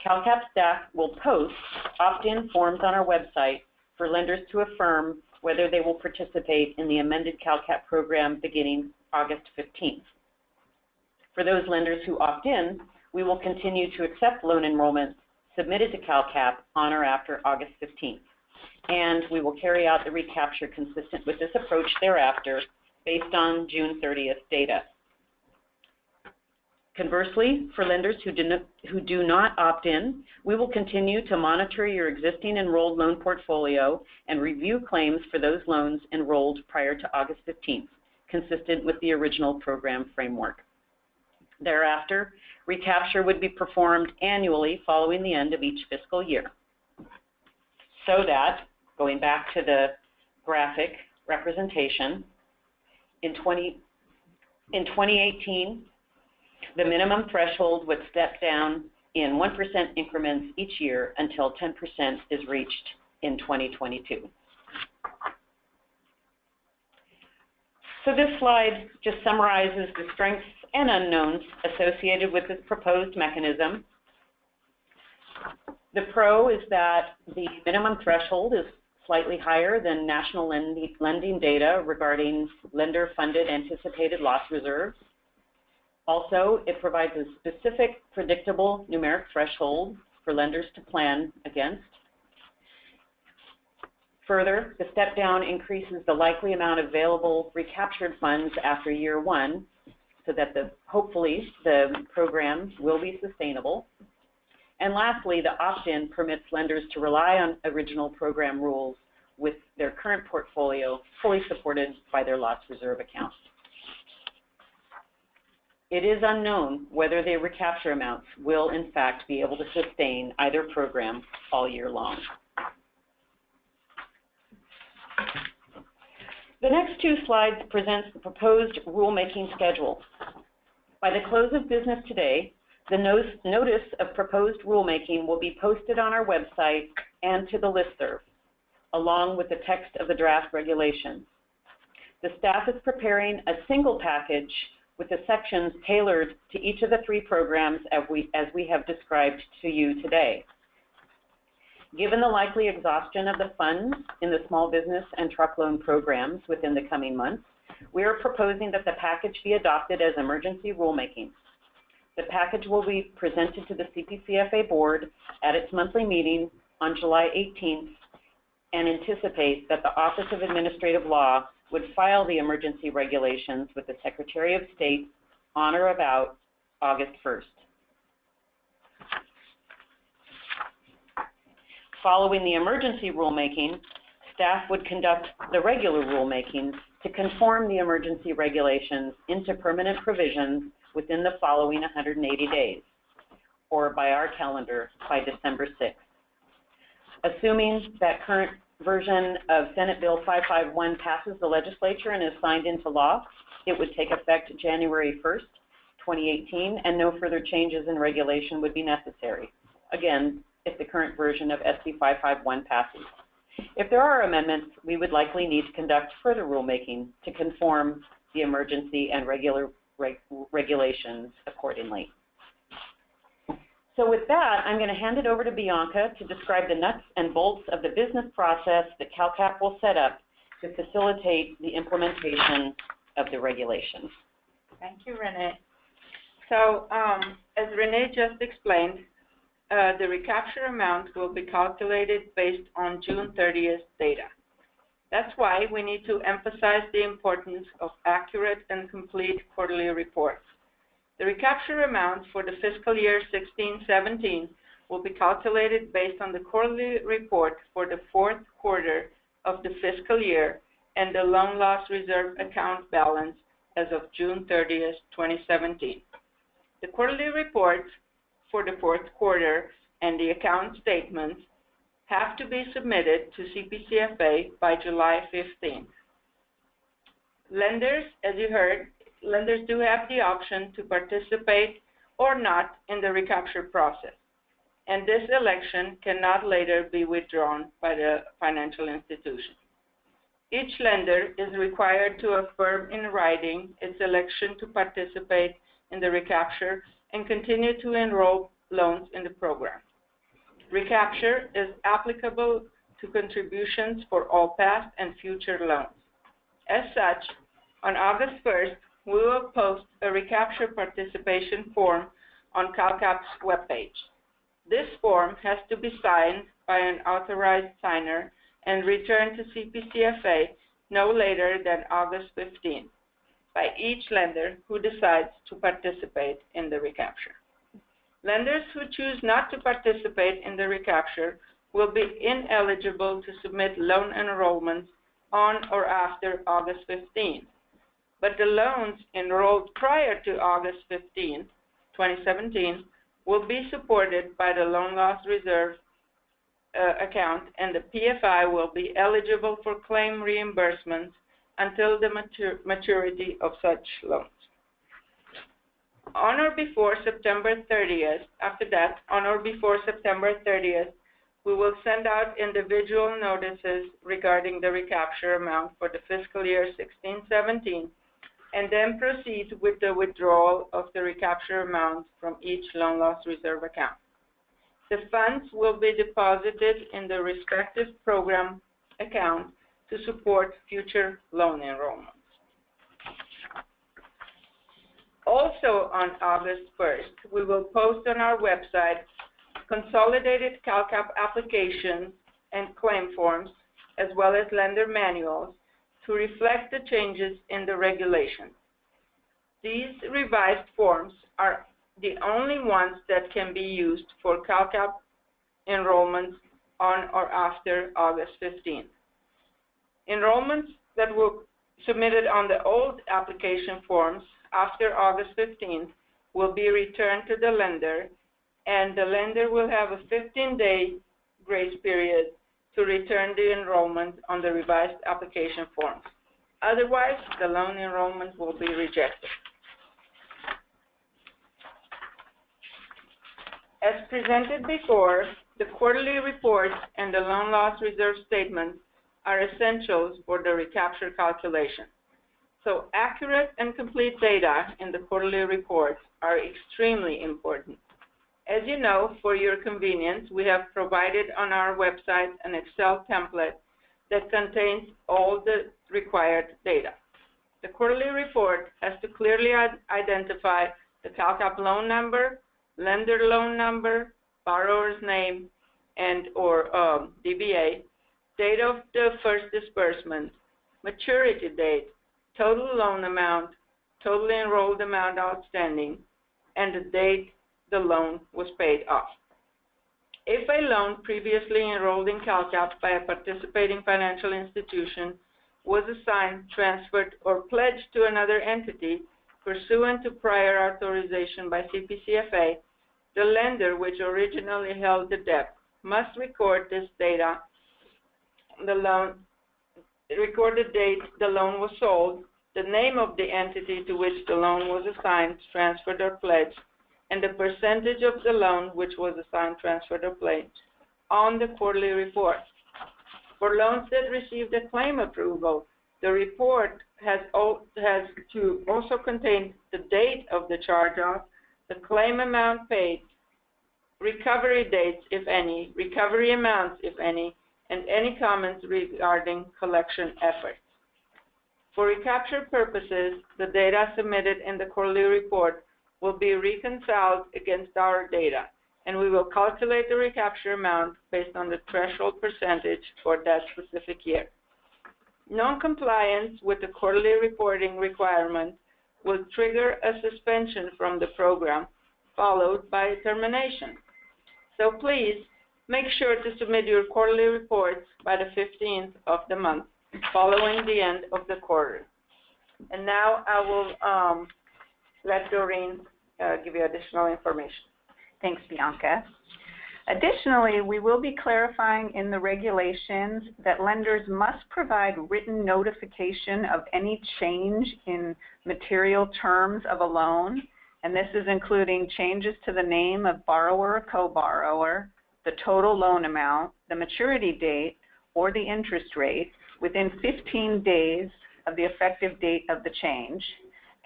CalCAP staff will post opt-in forms on our website for lenders to affirm whether they will participate in the amended CalCAP program beginning August 15th. For those lenders who opt in, we will continue to accept loan enrollments submitted to CalCAP on or after August 15th, and we will carry out the recapture consistent with this approach thereafter based on June 30th data. Conversely, for lenders who do not opt in, we will continue to monitor your existing enrolled loan portfolio and review claims for those loans enrolled prior to August 15th, consistent with the original program framework. Thereafter, recapture would be performed annually following the end of each fiscal year. So that, going back to the graphic representation, in 2018, the minimum threshold would step down in 1% increments each year until 10% is reached in 2022. So this slide just summarizes the strengths and unknowns associated with this proposed mechanism. The pro is that the minimum threshold is slightly higher than national lending data regarding lender-funded anticipated loss reserves. Also, it provides a specific, predictable numeric threshold for lenders to plan against. Further, the step down increases the likely amount of available recaptured funds after year one, so that hopefully the program will be sustainable. And lastly, the opt-in permits lenders to rely on original program rules with their current portfolio fully supported by their loss reserve accounts. It is unknown whether the recapture amounts will in fact be able to sustain either program all year long. The next two slides presents the proposed rulemaking schedule. By the close of business today, the notice of proposed rulemaking will be posted on our website and to the listserv, along with the text of the draft regulations. The staff is preparing a single package with the sections tailored to each of the three programs as we have described to you today. Given the likely exhaustion of the funds in the small business and truck loan programs within the coming months, we are proposing that the package be adopted as emergency rulemaking. The package will be presented to the CPCFA board at its monthly meeting on July 18th and anticipate that the Office of Administrative Law would file the emergency regulations with the Secretary of State on or about August 1st. Following the emergency rulemaking, staff would conduct the regular rulemaking to conform the emergency regulations into permanent provisions within the following 180 days, or by our calendar by December 6th. Assuming that current version of Senate Bill 551 passes the legislature and is signed into law, it would take effect January 1st, 2018, and no further changes in regulation would be necessary. Again, if the current version of SB 551 passes. If there are amendments, we would likely need to conduct further rulemaking to conform the emergency and regular regulations accordingly. So with that, I'm going to hand it over to Bianca to describe the nuts and bolts of the business process that CalCAP will set up to facilitate the implementation of the regulations. Thank you, Renee. So as Renee just explained, the recapture amount will be calculated based on June 30th data. That's why we need to emphasize the importance of accurate and complete quarterly reports. The recapture amount for the fiscal year 16-17 will be calculated based on the quarterly report for the fourth quarter of the fiscal year and the loan loss reserve account balance as of June 30th, 2017. The quarterly reports for the fourth quarter and the account statements have to be submitted to CPCFA by July 15th. Lenders, as you heard, lenders do have the option to participate or not in the recapture process, and this election cannot later be withdrawn by the financial institution. Each lender is required to affirm in writing its election to participate in the recapture and continue to enroll loans in the program. Recapture is applicable to contributions for all past and future loans. As such, on August 1st, we will post a recapture participation form on CalCAP's webpage. This form has to be signed by an authorized signer and returned to CPCFA no later than August 15th by each lender who decides to participate in the recapture. Lenders who choose not to participate in the recapture will be ineligible to submit loan enrollments on or after August 15th. But the loans enrolled prior to August 15, 2017, will be supported by the loan loss reserve account, and the PFI will be eligible for claim reimbursements until the maturity of such loans. On or before September 30th, after that, on or before September 30th, we will send out individual notices regarding the recapture amount for the fiscal year 16-17, and then proceed with the withdrawal of the recapture amount from each loan loss reserve account. The funds will be deposited in the respective program account to support future loan enrollments. Also on August 1st, we will post on our website consolidated CalCAP applications and claim forms, as well as lender manuals, to reflect the changes in the regulations. These revised forms are the only ones that can be used for CalCAP enrollments on or after August 15th. Enrollments that were submitted on the old application forms after August 15th will be returned to the lender, and the lender will have a 15-day grace period to return the enrollment on the revised application forms. Otherwise, the loan enrollment will be rejected. As presented before, the quarterly reports and the loan loss reserve statements are essentials for the recapture calculation. So accurate and complete data in the quarterly reports are extremely important. As you know, for your convenience, we have provided on our website an Excel template that contains all the required data. The quarterly report has to clearly identify the CalCAP loan number, lender loan number, borrower's name, and or DBA, date of the first disbursement, maturity date, total loan amount, total enrolled amount outstanding, and the date the loan was paid off. If a loan previously enrolled in CalCAP by a participating financial institution was assigned, transferred, or pledged to another entity pursuant to prior authorization by CPCFA, the lender which originally held the debt must record this data, record the date the loan was sold, the name of the entity to which the loan was assigned, transferred, or pledged, and the percentage of the loan which was assigned, transferred, or pledged on the quarterly report. For loans that received a claim approval, the report has to also contain the date of the charge-off, the claim amount paid, recovery dates, if any, recovery amounts, if any, and any comments regarding collection efforts. For recapture purposes, the data submitted in the quarterly report will be reconciled against our data, and we will calculate the recapture amount based on the threshold percentage for that specific year. Non-compliance with the quarterly reporting requirement will trigger a suspension from the program, followed by a termination. So please make sure to submit your quarterly reports by the 15th of the month, following the end of the quarter. And now I will let Doreen give you additional information. Thanks, Bianca. Additionally, we will be clarifying in the regulations that lenders must provide written notification of any change in material terms of a loan, and this is including changes to the name of borrower or co-borrower, the total loan amount, the maturity date, or the interest rate within 15 days of the effective date of the change.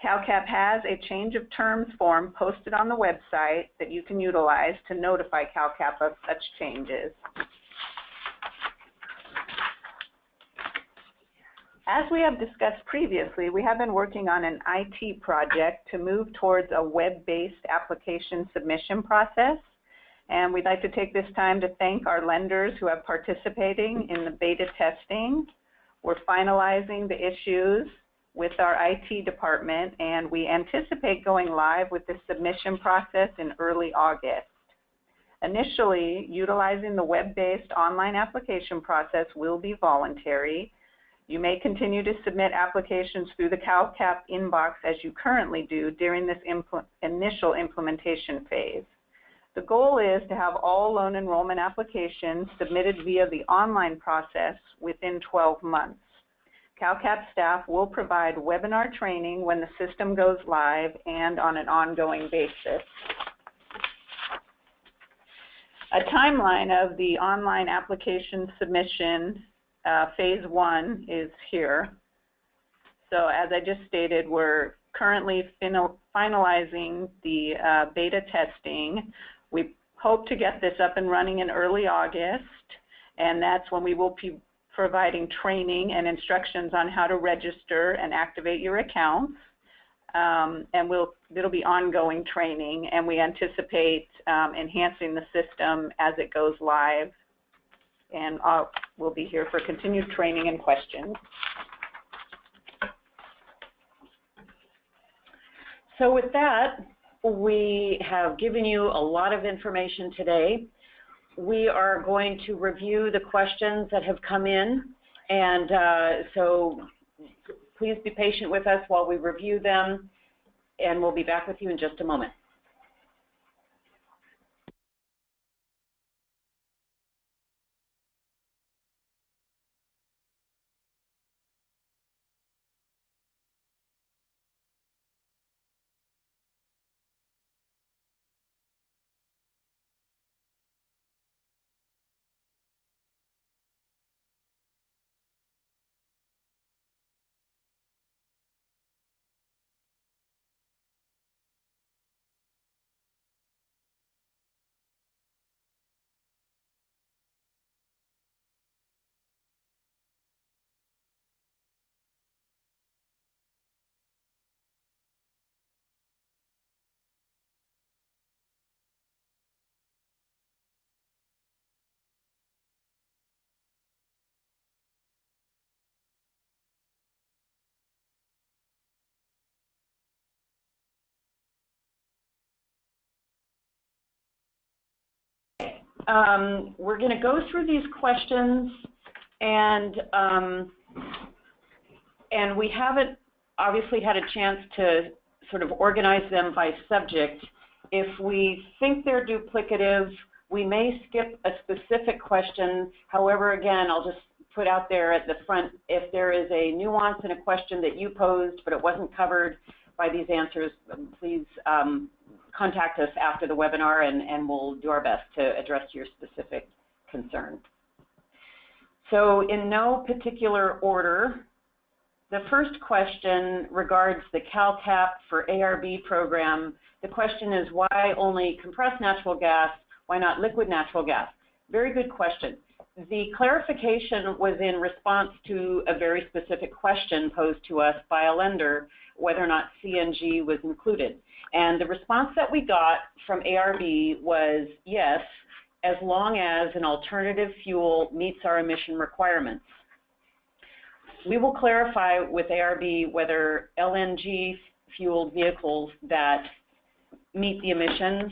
CalCAP has a change of terms form posted on the website that you can utilize to notify CalCAP of such changes. As we have discussed previously, we have been working on an IT project to move towards a web-based application submission process. And we'd like to take this time to thank our lenders who are participating in the beta testing. We're finalizing the issues with our IT department, and we anticipate going live with the submission process in early August. Initially, utilizing the web-based online application process will be voluntary. You may continue to submit applications through the CalCAP inbox as you currently do during this initial implementation phase. The goal is to have all loan enrollment applications submitted via the online process within 12 months. CalCAP staff will provide webinar training when the system goes live and on an ongoing basis. A timeline of the online application submission, phase 1 is here. So as I just stated, we're currently finalizing the beta testing. We hope to get this up and running in early August, and that's when we will be providing training and instructions on how to register and activate your accounts. And it'll be ongoing training, and we anticipate enhancing the system as it goes live. And we'll be here for continued training and questions. So with that, we have given you a lot of information today. We are going to review the questions that have come in, and so please be patient with us while we review them, and we'll be back with you in just a moment. we're going to go through these questions, and we haven't obviously had a chance to sort of organize them by subject. If we think they're duplicative, we may skip a specific question. However, again, I'll just put out there at the front, if there is a nuance in a question that you posed but it wasn't covered by these answers, please contact us after the webinar, and we'll do our best to address your specific concern. So in no particular order, the first question regards the CalCAP for ARB program. The question is, why only compressed natural gas? Why not liquid natural gas? Very good question. The clarification was in response to a very specific question posed to us by a lender, whether or not CNG was included. And the response that we got from ARB was yes, as long as an alternative fuel meets our emission requirements. We will clarify with ARB whether LNG fueled vehicles that meet the emissions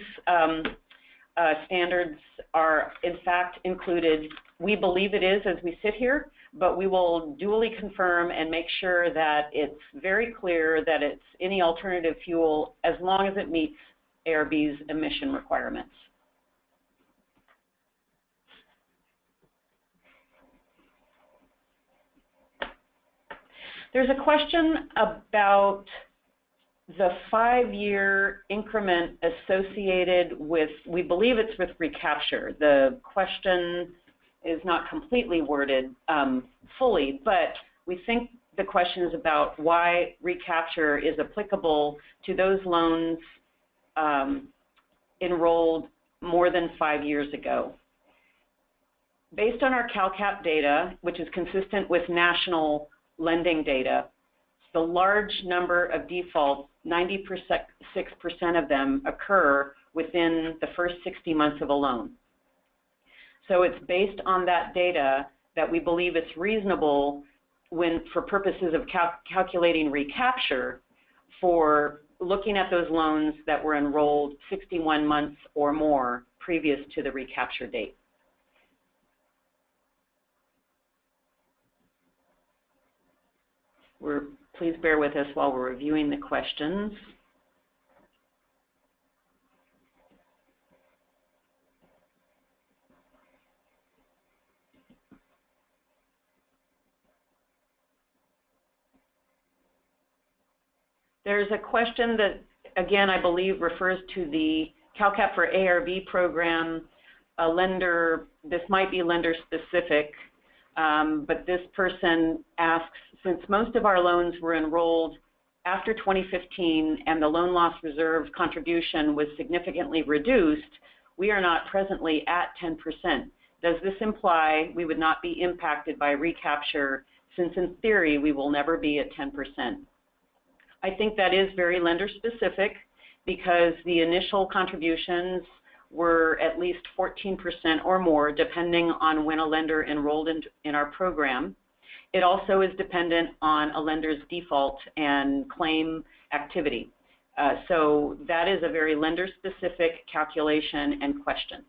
standards are in fact included. We believe it is as we sit here, but we will duly confirm and make sure that it's very clear that it's any alternative fuel as long as it meets ARB's emission requirements. There's a question about the 5-year increment associated with, we believe it's with recapture. The question is not completely worded fully, but we think the question is about why recapture is applicable to those loans enrolled more than 5 years ago. Based on our CalCAP data, which is consistent with national lending data, the large number of defaults, 96% of them occur within the first 60 months of a loan. So it's based on that data that we believe it's reasonable for purposes of calculating recapture, for looking at those loans that were enrolled 61 months or more previous to the recapture date. Please bear with us while we're reviewing the questions. There's a question that, again, I believe refers to the CalCAP for ARB program. A lender, this might be lender specific, but this person asks, since most of our loans were enrolled after 2015 and the loan loss reserve contribution was significantly reduced, we are not presently at 10%. Does this imply we would not be impacted by recapture, since in theory we will never be at 10%? I think that is very lender specific, because the initial contributions were at least 14% or more, depending on when a lender enrolled in our program. It also is dependent on a lender's default and claim activity. So that is a very lender-specific calculation and question.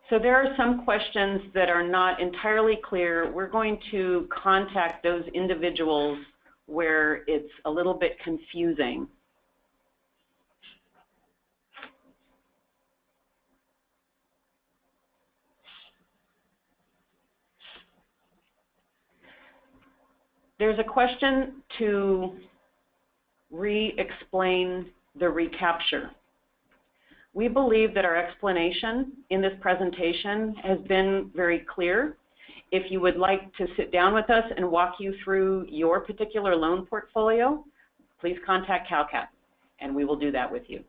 So there are some questions that are not entirely clear. We're going to contact those individuals where it's a little bit confusing. There's a question to re-explain the recapture. We believe that our explanation in this presentation has been very clear. If you would like to sit down with us and walk you through your particular loan portfolio, please contact CalCAP, and we will do that with you.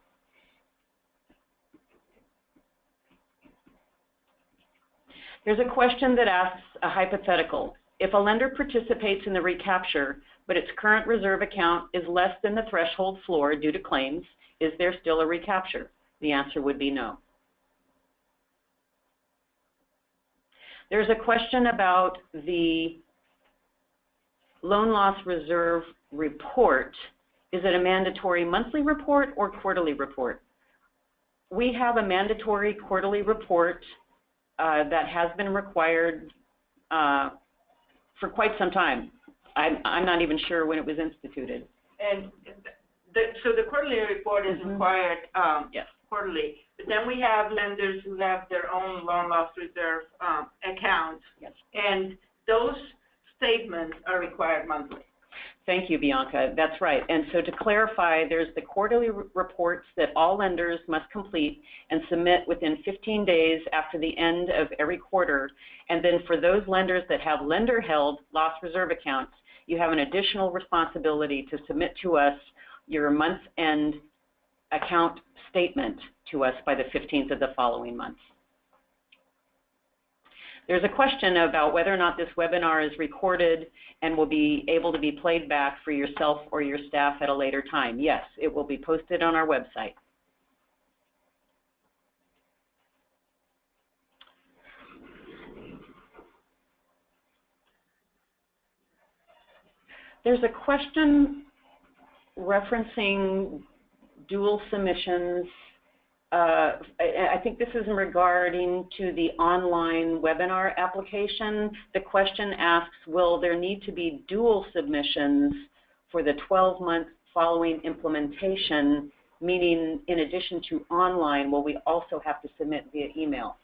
There's a question that asks a hypothetical. If a lender participates in the recapture, but its current reserve account is less than the threshold floor due to claims, is there still a recapture? The answer would be no. There's a question about the loan loss reserve report, is it a mandatory monthly report or quarterly report? We have a mandatory quarterly report that has been required for quite some time. I'm not even sure when it was instituted. And so the quarterly report is required Yes. quarterly, but then we have lenders who have their own loan loss reserve accounts, Yes. and those statements are required monthly. Thank you, Bianca. That's right. And so to clarify, there's the quarterly reports that all lenders must complete and submit within 15 days after the end of every quarter. And then for those lenders that have lender-held loss reserve accounts, you have an additional responsibility to submit to us your month-end account statement to us by the 15th of the following month. There's a question about whether or not this webinar is recorded and will be able to be played back for yourself or your staff at a later time. Yes, it will be posted on our website. There's a question referencing dual submissions. I think this is regarding to the online webinar application. The question asks, will there need to be dual submissions for the 12 months following implementation, meaning in addition to online, will we also have to submit via email?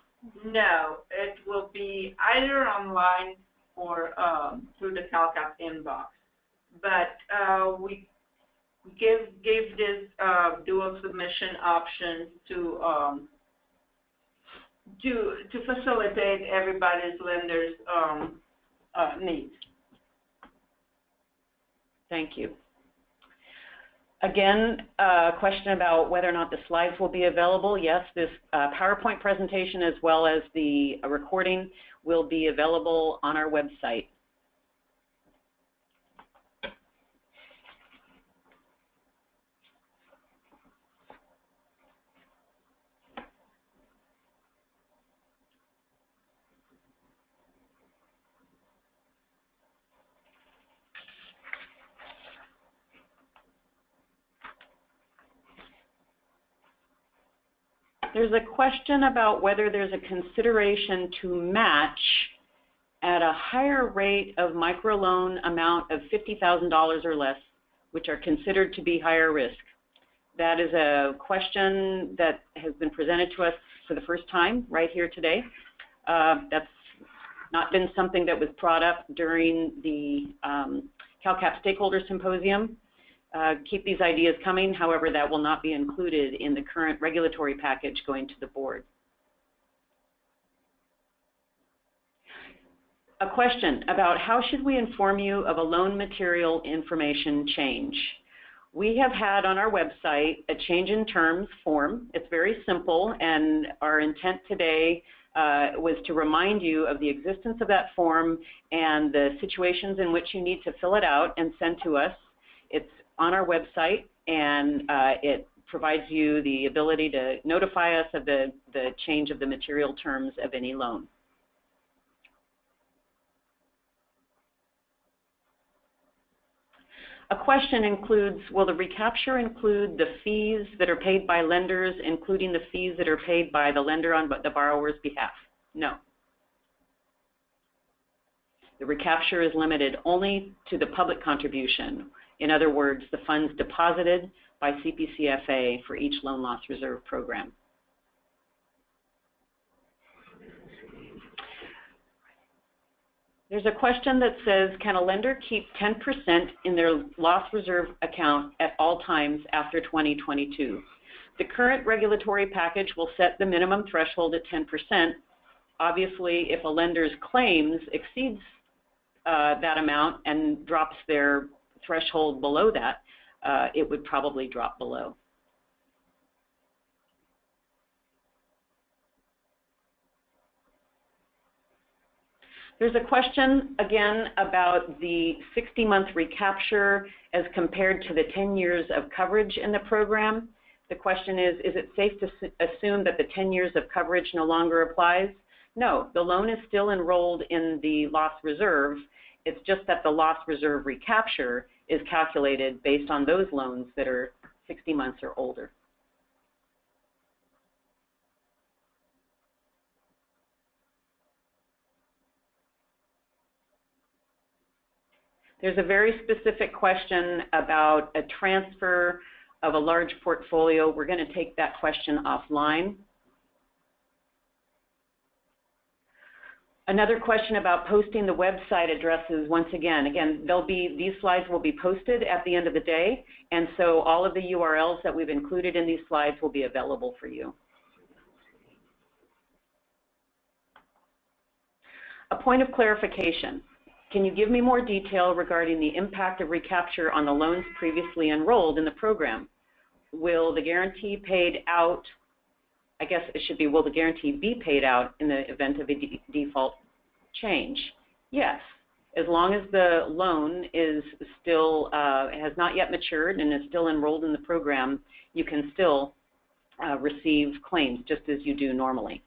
No, it will be either online or through the CalCAP inbox. But we gave this dual submission option to facilitate everybody's lender's needs. Thank you. Again, a question about whether or not the slides will be available. Yes, this PowerPoint presentation as well as the recording will be available on our website. There's a question about whether there's a consideration to match at a higher rate of microloan amount of $50,000 or less, which are considered to be higher risk. That is a question that has been presented to us for the first time right here today. That's not been something that was brought up during the CalCAP Stakeholder Symposium. Keep these ideas coming. However, that will not be included in the current regulatory package going to the board. A question about how should we inform you of a loan material information change. We have had on our website a change in terms form. It's very simple, and our intent today was to remind you of the existence of that form and the situations in which you need to fill it out and send to us. It's on our website, and it provides you the ability to notify us of the change of the material terms of any loan. A question includes, will the recapture include the fees that are paid by lenders, including the fees that are paid by the lender on the borrower's behalf? No. The recapture is limited only to the public contribution. In other words, the funds deposited by CPCFA for each loan loss reserve program. There's a question that says, can a lender keep 10% in their loss reserve account at all times after 2022? The current regulatory package will set the minimum threshold at 10%. Obviously, if a lender's claims exceeds that amount and drops their threshold below that, it would probably drop below. There's a question, again, about the 60-month recapture as compared to the 10 years of coverage in the program. The question is it safe to assume that the 10 years of coverage no longer applies? No, the loan is still enrolled in the loss reserve, It's just that the loss reserve recapture is calculated based on those loans that are 60 months or older. There's a very specific question about a transfer of a large portfolio. We're going to take that question offline. Another question about posting the website addresses. Once again, these slides will be posted at the end of the day, and so all of the URLs that we've included in these slides will be available for you. A point of clarification. Can you give me more detail regarding the impact of recapture on the loans previously enrolled in the program? Will the guarantee paid out, I guess it should be, will the guarantee be paid out in the event of a default change? Yes, as long as the loan is still, has not yet matured and is still enrolled in the program, you can still receive claims just as you do normally.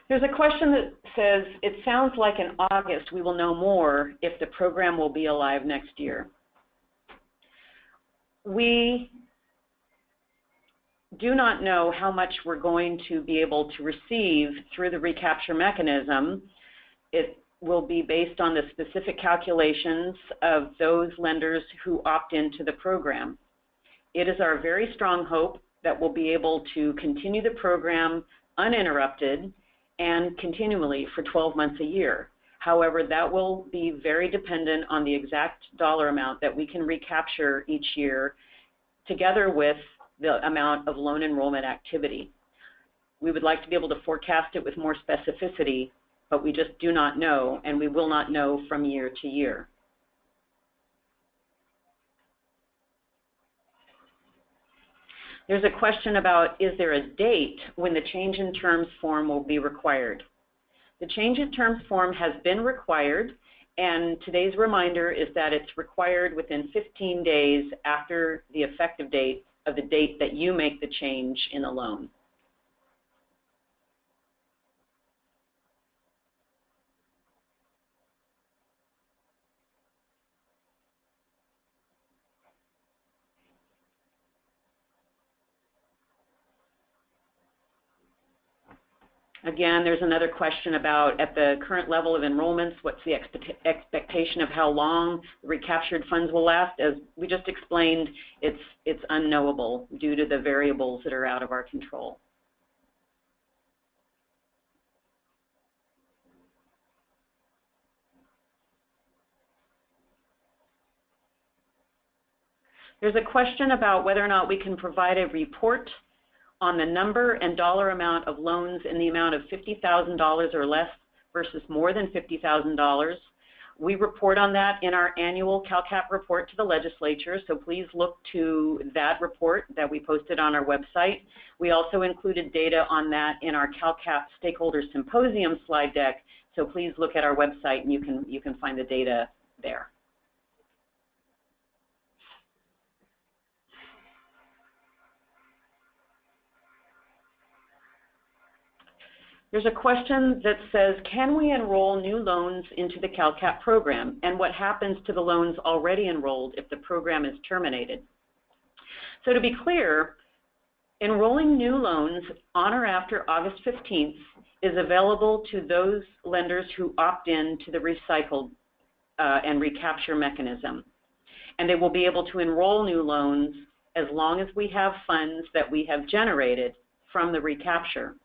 There's a question that says, it sounds like in August we will know more if the program will be alive next year. We do not know how much we're going to be able to receive through the recapture mechanism. It will be based on the specific calculations of those lenders who opt into the program. It is our very strong hope that we'll be able to continue the program uninterrupted and continually for 12 months a year. However, that will be very dependent on the exact dollar amount that we can recapture each year, together with the amount of loan enrollment activity. We would like to be able to forecast it with more specificity, but we just do not know, and we will not know from year to year. There's a question about, is there a date when the change in terms form will be required? The change in terms form has been required, and today's reminder is that it's required within 15 days after the effective date of the date that you make the change in the loan. Again, there's another question about, at the current level of enrollments, what's the expectation of how long the recaptured funds will last? As we just explained, it's unknowable due to the variables that are out of our control. There's a question about whether or not we can provide a report on the number and dollar amount of loans in the amount of $50,000 or less versus more than $50,000. We report on that in our annual CalCAP report to the legislature, so please look to that report that we posted on our website. We also included data on that in our CalCAP Stakeholder Symposium slide deck, so please look at our website and you can find the data there. There's a question that says, can we enroll new loans into the CalCAP program? And what happens to the loans already enrolled if the program is terminated? So to be clear, enrolling new loans on or after August 15th is available to those lenders who opt in to the recycled and recapture mechanism. And they will be able to enroll new loans as long as we have funds that we have generated from the recapture.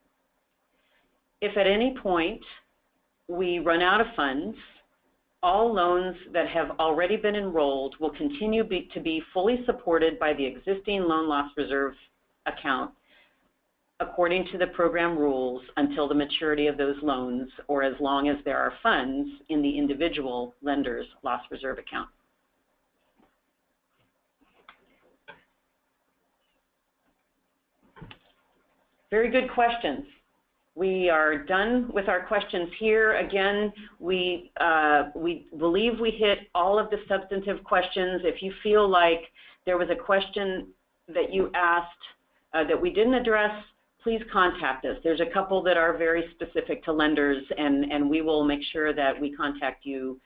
If at any point we run out of funds, all loans that have already been enrolled will continue to be fully supported by the existing loan loss reserve account according to the program rules until the maturity of those loans, or as long as there are funds in the individual lender's loss reserve account. Very good questions. We are done with our questions here. Again, we believe we hit all of the substantive questions. If you feel like there was a question that you asked that we didn't address, please contact us. There's a couple that are very specific to lenders, and we will make sure that we contact you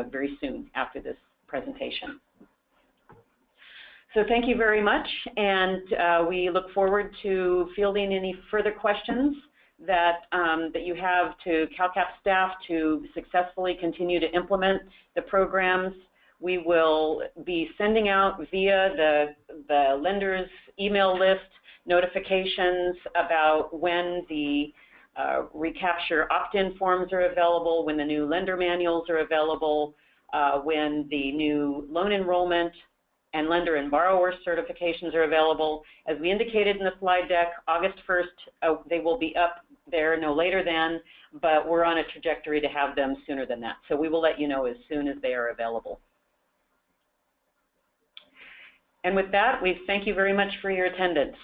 very soon after this presentation. So thank you very much, and we look forward to fielding any further questions that you have to CalCAP staff to successfully continue to implement the programs. We will be sending out via the lenders email list notifications about when the recapture opt-in forms are available, when the new lender manuals are available, when the new loan enrollment and lender and borrower certifications are available. As we indicated in the slide deck, August 1st, they will be up there no later than, but we're on a trajectory to have them sooner than that. So we will let you know as soon as they are available. And with that, we thank you very much for your attendance.